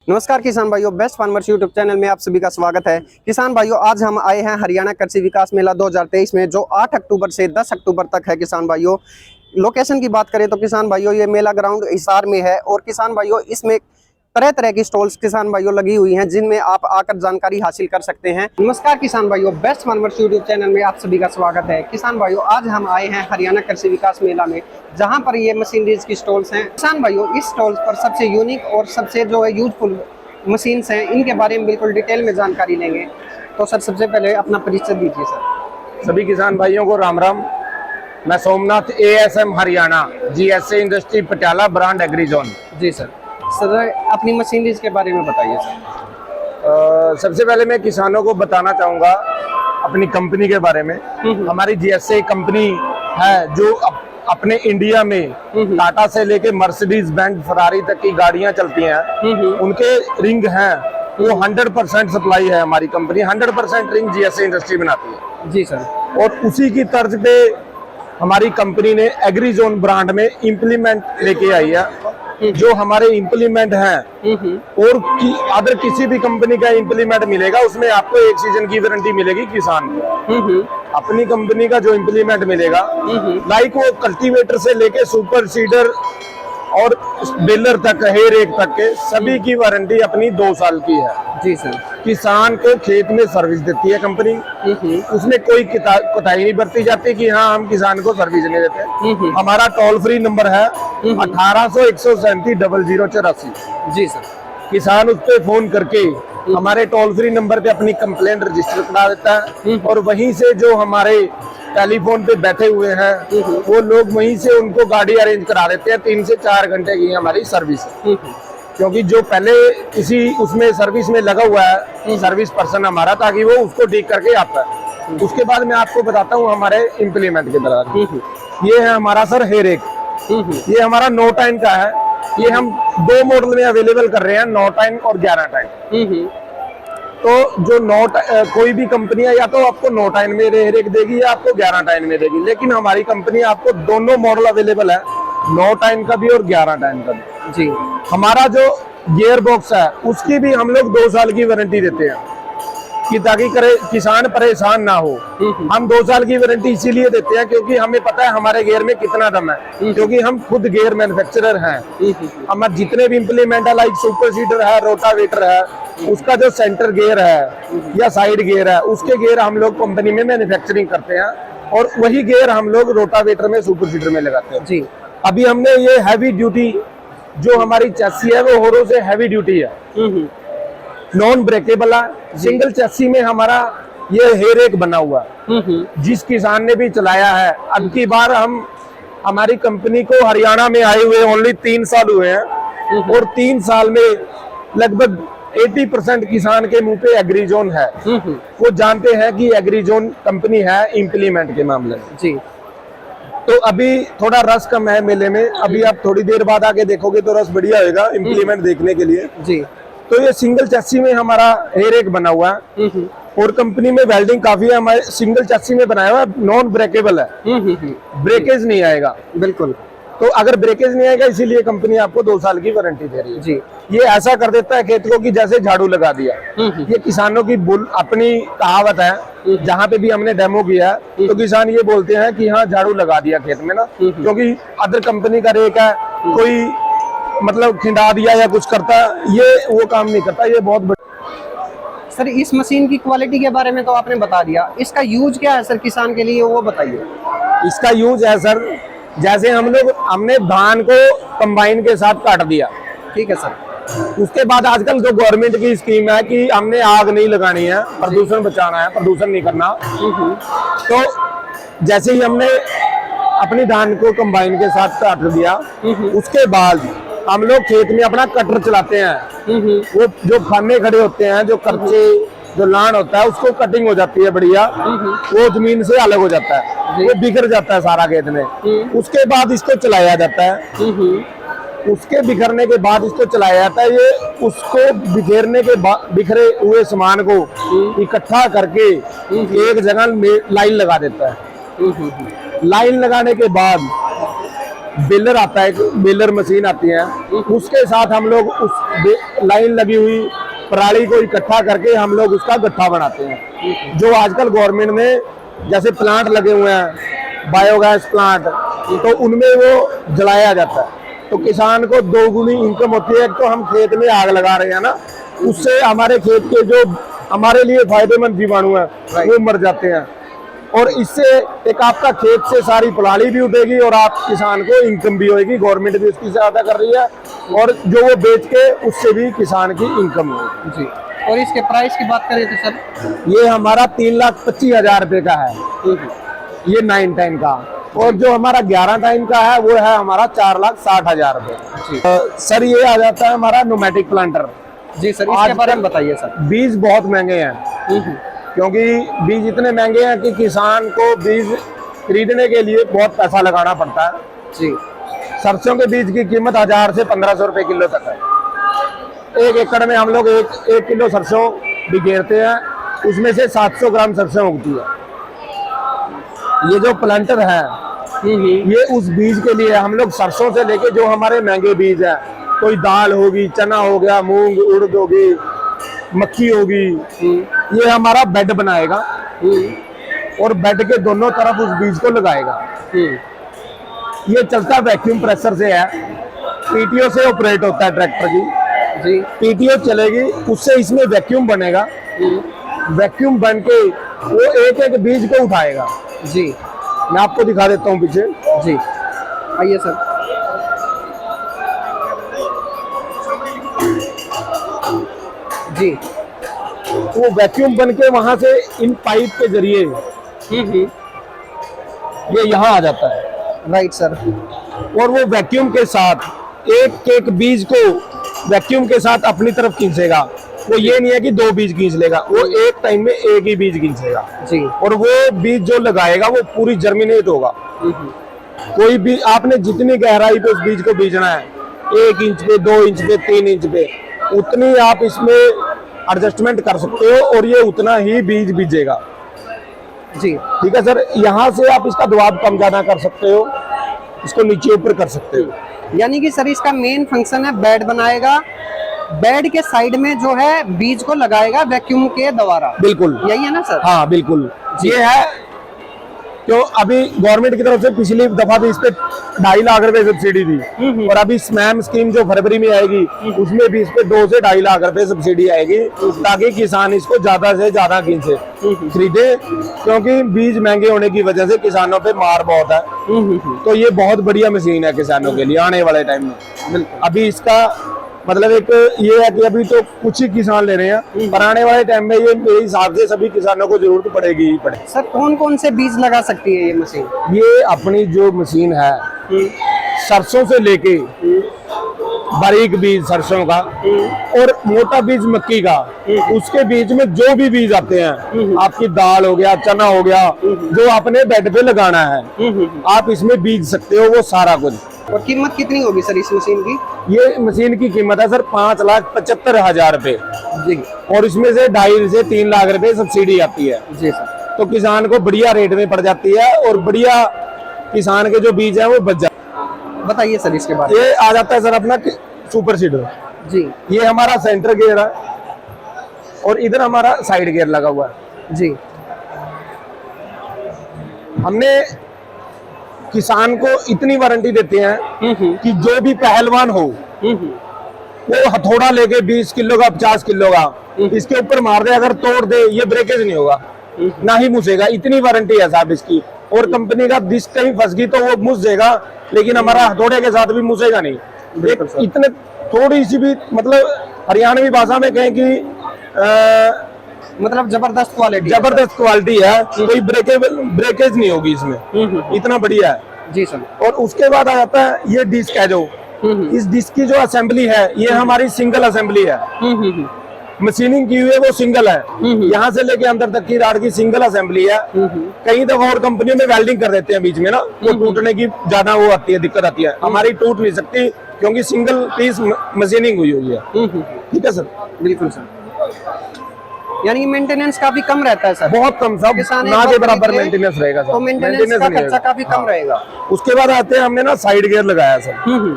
नमस्कार किसान भाइयों, बेस्ट फार्मर्स यूट्यूब चैनल में आप सभी का स्वागत है। किसान भाइयों, आज हम आए हैं हरियाणा कृषि विकास मेला 2023 में, जो 8 अक्टूबर से 10 अक्टूबर तक है। किसान भाइयों, लोकेशन की बात करें तो किसान भाइयों ये मेला ग्राउंड हिसार में है। और किसान भाइयों, इसमें तरह तरह की स्टॉल्स किसान भाइयों लगी हुई हैं, जिनमें आप आकर जानकारी हासिल कर सकते हैं। नमस्कार किसान भाइयों, बेस्ट फार्मर्स यूट्यूब चैनल में आप सभी का स्वागत है। किसान भाइयों, आज हम आए हैं हरियाणा कृषि विकास मेला में, जहां पर ये मशीनरीज की स्टॉल्स हैं। किसान भाइयों, इस स्टॉल्स पर सबसे यूनिक और सबसे जो है यूजफुल मशीन्स हैं, इनके बारे में बिल्कुल डिटेल में जानकारी लेंगे। तो सर, सबसे पहले अपना परिचय दीजिए सर। सभी किसान भाइयों को राम राम। मैं Somnath ASM Haryana, GSA industry Patiala, brand agri zone. जी सर। सर, अपनी मशीनरीज के बारे में बताइए सर। सबसे पहले मैं किसानों को बताना चाहूँगा अपनी कंपनी के बारे में। हमारी GSA कंपनी है जो अपने इंडिया में टाटा से लेके मर्सिडीज बेंज फरारी तक की गाड़ियां चलती हैं, उनके रिंग हैं वो 100% सप्लाई है। हमारी कंपनी 100% रिंग GSA इंडस्ट्री बनाती है। जी सर। और उसी की तर्ज पे हमारी कंपनी ने एग्री जोन ब्रांड में इम्प्लीमेंट लेके आई है। जो हमारे इम्प्लीमेंट हैं और अगर किसी भी कंपनी का इम्प्लीमेंट मिलेगा उसमें आपको 1 सीजन की वारंटी मिलेगी किसान को। अपनी कंपनी का जो इम्प्लीमेंट मिलेगा, लाइक वो कल्टीवेटर से लेके सुपर सीडर और बेलर तक, हेयर एक तक के सभी की वारंटी अपनी 2 साल की है। जी सर। किसान को खेत में सर्विस देती है कंपनी, उसमें कोई कोताही नहीं बरती जाती कि हाँ हम किसान को सर्विस नहीं देते। हमारा टोल फ्री नंबर है 1800-137-0084। जी सर। किसान उस पे फोन करके हमारे टोल फ्री नंबर पे अपनी कंप्लेंट रजिस्टर करा देता है, और वहीं से जो हमारे टेलीफोन पे बैठे हुए हैं वो लोग वहीं से उनको गाड़ी अरेंज करा देते हैं। 3 से 4 घंटे की हमारी सर्विस है, क्योंकि जो पहले किसी उसमें सर्विस में लगा हुआ है सर्विस पर्सन हमारा, ताकि वो उसको ठीक करके आता है। उसके बाद मैं आपको बताता हूँ हमारे इम्प्लीमेंट के दौरान। ये है हमारा सर हेयर एक, ये हमारा 9 टाइन का है। ये हम 2 मॉडल में अवेलेबल कर रहे हैं, 9 टाइन और 11 टाइन। तो जो कोई भी कंपनी है या तो आपको 9 टाइन में हेयर एक देगी या आपको 11 टाइन में देगी, लेकिन हमारी कंपनी आपको दोनों मॉडल अवेलेबल है, 9 टाइन का भी और 11 टाइन का भी। जी। हमारा जो गियर बॉक्स है उसकी भी हम लोग 2 साल की वारंटी देते हैं कि ताकि किसान परेशान ना हो। हम 2 साल की वारंटी इसीलिए देते हैं क्योंकि हमें पता है हमारे गियर में कितना दम है, क्योंकि हम खुद गियर मैन्युफैक्चरर हैं। हमारे जितने भी इम्प्लीमेंट है, लाइक सुपर सीडर है, रोटावेटर है, उसका जो सेंटर गियर है या साइड गियर है, उसके गियर हम लोग कंपनी में मैन्युफैक्चरिंग करते हैं, और वही गियर हम लोग रोटावेटर में, सुपर सीडर में लगाते हैं। जी। अभी हमने ये हैवी ड्यूटी जो हमारी चैसी है वो होरो से हैवी ड्यूटी है, नॉन ब्रेकेबल है। सिंगल चैसी में हमारा ये हेयर एक बना हुआ है, जिस किसान ने भी चलाया है। अब की बार हम हमारी कंपनी को हरियाणा में आए हुए ओनली 3 साल हुए हैं, और 3 साल में लगभग 80% किसान के मुंह पे एग्री जोन है। वो जानते हैं कि एग्री जोन कंपनी है इम्प्लीमेंट के मामले में। जी। तो अभी थोड़ा रस कम है मेले में, अभी आप थोड़ी देर बाद आके देखोगे तो रस बढ़िया होगा इम्प्लीमेंट देखने के लिए। जी। तो ये सिंगल चैसी में हमारा हेयर एक बना हुआ है, और कंपनी में वेल्डिंग काफी है। हमारे सिंगल चैसी में बनाया हुआ है, नॉन ब्रेकेबल है, ब्रेकेज नहीं आएगा। बिल्कुल। तो अगर ब्रेकेज नहीं आएगा, इसीलिए कंपनी आपको 2 साल की वारंटी दे रही है। जी। ये ऐसा कर देता है खेत को कि जैसे झाड़ू लगा दिया। ये किसानों की अपनी कहावत है, जहाँ पे भी हमने डेमो किया है तो किसान ये बोलते हैं कि हाँ झाड़ू लगा दिया खेत में ना, क्योंकि अदर कंपनी का रेक है, कोई मतलब खिंडा दिया या कुछ करता, ये वो काम नहीं करता। ये बहुत सर, इस मशीन की क्वालिटी के बारे में तो आपने बता दिया, इसका यूज क्या है सर किसान के लिए, वो बताइए। इसका यूज है सर, जैसे हमने धान को कंबाइन के साथ काट दिया, ठीक है सर। उसके बाद आजकल जो गवर्नमेंट की स्कीम है कि हमने आग नहीं लगानी है, प्रदूषण बचाना है, प्रदूषण नहीं करना। तो जैसे ही हमने अपनी धान को कंबाइन के साथ काट दिया, उसके बाद हम लोग खेत में अपना कटर चलाते हैं। वो जो फाने खड़े होते हैं, जो करचे, जो लान होता है, उसको कटिंग हो जाती है बढ़िया, वो जमीन से अलग हो जाता है, वो बिखर जाता है सारा खेत में। उसके बाद इसको चलाया जाता है, उसके बिखरने के बाद इसको चलाया जाता है। ये उसको बिखरे हुए सामान को इकट्ठा करके एक जगह लाइन लगा देता है। लाइन लगाने के बाद बेलर आता है, एक बेलर मशीन आती है, उसके साथ हम लोग उस लाइन लगी हुई पराली को इकट्ठा करके हम लोग उसका गट्ठा बनाते हैं। जो आजकल गवर्नमेंट में जैसे प्लांट लगे हुए हैं, बायोगैस प्लांट, तो उनमें वो जलाया जाता है, तो किसान को दोगुनी इनकम होती है। एक तो हम खेत में आग लगा रहे हैं ना, उससे हमारे खेत के जो हमारे लिए फायदेमंद जीवाणु है वो मर जाते हैं, और इससे एक आपका खेत से सारी पराली भी उठेगी और आप किसान को इनकम भी होगी, गवर्नमेंट भी उसकी सहायता कर रही है, और जो वो बेच के उससे भी किसान की इनकम होगी जी। और इसके प्राइस की बात करें तो सर, ये हमारा 3,25,000 रुपए का है, ये 9 टाइम का, और जो हमारा 11 टाइम का है वो है हमारा 4,60,000 रुपए। सर ये आ जाता है हमारा न्यूमेटिक प्लांटर। जी सर, इसके बारे में बताइए सर। बीज बहुत महंगे हैं, क्योंकि बीज इतने महंगे हैं कि किसान को बीज खरीदने के लिए बहुत पैसा लगाना पड़ता है जी। सरसों के बीज की कीमत 1000 से 1500 रुपए किलो तक है। 1 एकड़ में हम लोग एक किलो सरसों भी घेरते हैं, उसमें से 700 ग्राम सरसों उगती है। ये जो प्लांटर है ये उस बीज के लिए, हम लोग सरसों से लेके जो हमारे महंगे बीज है, कोई दाल होगी, चना हो गया, मूंग उड़द होगी, मक्की होगी, ये हमारा बेड बनाएगा और बेड के दोनों तरफ उस बीज को लगाएगा। ये चलता वैक्यूम प्रेशर से है, पीटीओ से ऑपरेट होता है ट्रैक्टर की जी। पीटीओ चलेगी, उससे इसमें वैक्यूम बनेगा, वैक्यूम बन के वो एक एक बीज को उठाएगा जी। मैं आपको दिखा देता हूँ पीछे जी, आइए सर। जी, वो वैक्यूम बन के वहां से इन पाइप के जरिए ये यहाँ आ जाता है। Right sir. और वो वैक्यूम के साथ एक एक बीज को वैक्यूम के साथ अपनी तरफ खींचेगा। वो ये नहीं है कि 2 बीज खींच लेगा, वो एक टाइम में एक ही बीज खींचेगा जी। और वो बीज जो लगाएगा वो पूरी जर्मिनेट होगा। कोई भी आपने जितनी गहराई पे उस बीज को बीजना है, 1 इंच पे, 2 इंच पे, 3 इंच पे, उतनी आप इसमें एडजस्टमेंट कर सकते हो और ये उतना ही बीज बीजेगा जी। ठीक है सर। यहाँ से आप इसका दबाव कम ज्यादा कर सकते हो, इसको नीचे ऊपर कर सकते हो। यानी कि सर इसका मेन फंक्शन है बेड बनाएगा, बेड के साइड में जो है बीज को लगाएगा वैक्यूम के द्वारा। बिल्कुल यही है ना सर? हाँ बिल्कुल ये है। तो अभी गवर्नमेंट की तरफ से पिछली दफा भी इस पे 2.5 लाख रुपए सब्सिडी दी, और अभी स्मैम स्कीम जो फरवरी में आएगी उसमें भी इस पे 2 से 2.5 लाख रुपए सब्सिडी आएगी, ताकि किसान इसको ज्यादा से ज्यादा खरीदे, क्योंकि बीज महंगे होने की वजह से किसानों पे मार बहुत है। तो ये बहुत बढ़िया मशीन है किसानों के लिए आने वाले टाइम में। अभी इसका मतलब एक ये है कि अभी तो कुछ ही किसान ले रहे हैं, पर आने वाले टाइम में ये मेरे हिसाब से सभी किसानों को जरूरत पड़ेगी ही पड़ेगी। सर कौन कौन से बीज लगा सकती है ये मशीन? ये अपनी जो मशीन है सरसों से लेके बारीक बीज सरसों का और मोटा बीज मक्की का, उसके बीच में जो भी बीज आते हैं, आपकी दाल हो गया, चना हो गया, जो आपने बेड पे लगाना है आप इसमें बीज सकते हो, वो सारा कुछ। और कीमत कितनी होगी सर इस मशीन की? ये मशीन की कीमत है सर 5,75,000 रुपए जी, और इसमें से 2.5 से 3 लाख रुपए सब्सिडी आती है जी सर। तो किसान को बढ़िया रेट में पड़ जाती है और बढ़िया किसान के जो बीज है वो बच जाते हैं। बताइए सर इसके बारे में। ये आ जाता है सर अपना सुपर सीडर जी। ये हमारा सेंटर गियर है और इधर हमारा साइड गियर लगा हुआ है जी। हमने किसान को इतनी वारंटी देते हैं कि जो भी पहलवान हो वो हथौड़ा लेके 20 किलो का 50 किलो का इसके ऊपर मार दे, अगर तोड़ दे ये ब्रेकेज नहीं होगा, ना ही मुसेगा। इतनी वारंटी है साहब इसकी। और कंपनी का डिस्क कहीं फंस गई तो वो मुस देगा, लेकिन हमारा हथौड़े के साथ भी मुसेगा नहीं। इतने थोड़ी सी भी मतलब हरियाणवी भाषा में कहें कि मतलब जबरदस्त क्वालिटी है, कोई ब्रेकेज नहीं होगी इसमें, इतना बढ़िया है जी सर। और उसके बाद आ जाता है ये डिस्क है, जो इस डिस्क की जो असेंबली है ये हमारी सिंगल असेंबली है। मशीनिंग की हुई है वो सिंगल है, यहाँ से लेके अंदर तक की राड की सिंगल असेंबली है। कई दफा और कंपनियों में वेल्डिंग कर देते हैं बीच में ना, वो टूटने की ज्यादा वो आती है, दिक्कत आती है। हमारी टूट नहीं सकती क्योंकि सिंगल पीस मशीनिंग हुई है। ठीक है सर? बिल्कुल सर। यानी मेंटेनेंस काफी कम रहता है सर। बहुत कम सब, किसान एक ना बार के बराबर खरीद ले, मेंटेनेंस रहेगा सर। तो मेंटेनेंस Maintenance का नहीं खर्चा रहेगा। काफी कम रहेगा। उसके बाद आते हैं, हमने ना साइड गियर लगाया सर। हम्म।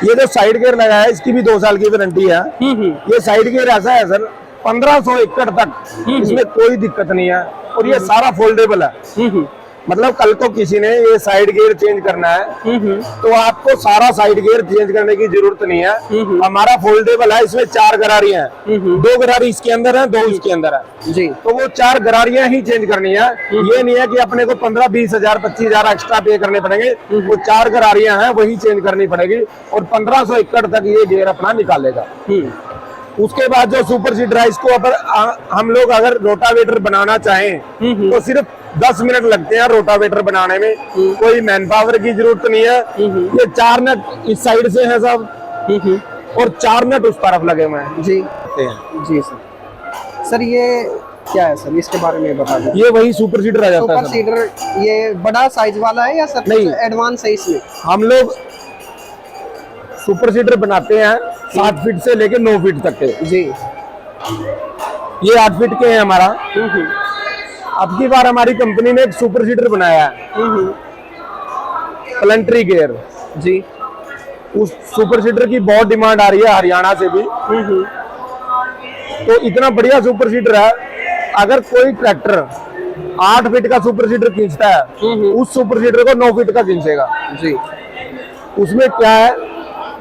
ये जो साइड गियर लगाया है इसकी भी 2 साल की वारंटी है। ये साइड गियर ऐसा है सर 1500 एकड़ तक इसमें कोई दिक्कत नहीं है, और ये सारा फोल्डेबल है। मतलब कल को किसी ने ये साइड गियर चेंज करना है तो आपको सारा साइड गियर चेंज करने की जरूरत नहीं है। हमारा फोल्डेबल है, इसमें 4 गरारियां हैं, 2 गरारी इसके अंदर है, 2 इसके अंदर है जी। तो वो 4 गरारियां ही चेंज करनी है। ये नहीं है कि अपने को 15-20 हजार 25 हजार एक्स्ट्रा पे करने पड़ेंगे। वो 4 गरारियां हैं वही चेंज करनी पड़ेगी, और 1500 एकड़ तक ये गियर अपना निकालेगा। उसके बाद जो सुपर सीडर है, इसको अगर हम लोग अगर रोटावेटर बनाना चाहें तो सिर्फ 10 मिनट लगते हैं रोटावेटर बनाने में, कोई मैन पावर की जरूरत नहीं है। ये 4 नट इस साइड से हैं सब, और 4 नट उस तरफ लगे हुए हैं जी जी सर। सर ये क्या है सर, इसके बारे में बता दें। ये वही सुपर सीडर आ जाता है सुपर सर। सीडर ये बड़ा साइज वाला है या सर नहीं। एडवांस है इसमें? हम लोग सुपर सीडर बनाते हैं 7 फीट से लेके 9 फीट तक के। जी। ये 8 फीट के हैं हमारा। अब की बार हमारी कंपनी ने एक सुपर सीडर बनाया है प्लंटरी गियर जी। उस सुपर सीडर की बहुत डिमांड आ रही है हरियाणा से भी। तो इतना बढ़िया सुपर सीडर है, अगर कोई ट्रैक्टर 8 फीट का सुपर सीडर खींचता है उस सुपर सीडर को 9 फीट का खींचेगा जी। उसमें क्या है,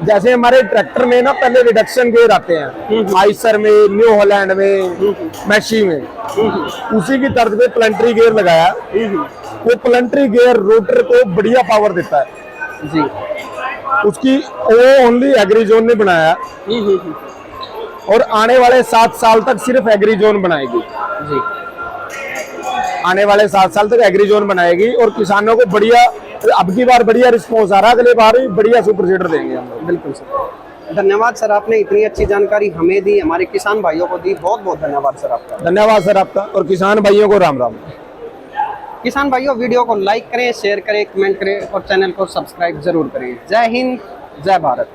जैसे हमारे ट्रैक्टर में ना पहले रिडक्शन गियर आते हैं, आइसर में, न्यू हॉलैंड में, मैशी में, उसी की तर्ज पे प्लंटरी गियर लगाया। वो प्लंटरी गियर रोटर को बढ़िया पावर देता है जी। उसकी वो ओनली एग्री जोन ने बनाया, और आने वाले 7 साल तक सिर्फ एग्री जोन बनाएगी जी। आने वाले 7 साल तक एग्री जोन बनाएगी, और किसानों को बढ़िया, अब की बार बढ़िया रिस्पॉन्स आ रहा है, अगले बार भी बढ़िया सुपर सीडर देंगे हम लोग। बिल्कुल सर, धन्यवाद सर, आपने इतनी अच्छी जानकारी हमें दी, हमारे किसान भाइयों को दी। बहुत बहुत धन्यवाद सर आपका। धन्यवाद सर आपका, और किसान भाइयों को राम राम। किसान भाइयों वीडियो को लाइक करें, शेयर करें, कमेंट करें और चैनल को सब्सक्राइब जरूर करें। जय हिंद, जय भारत।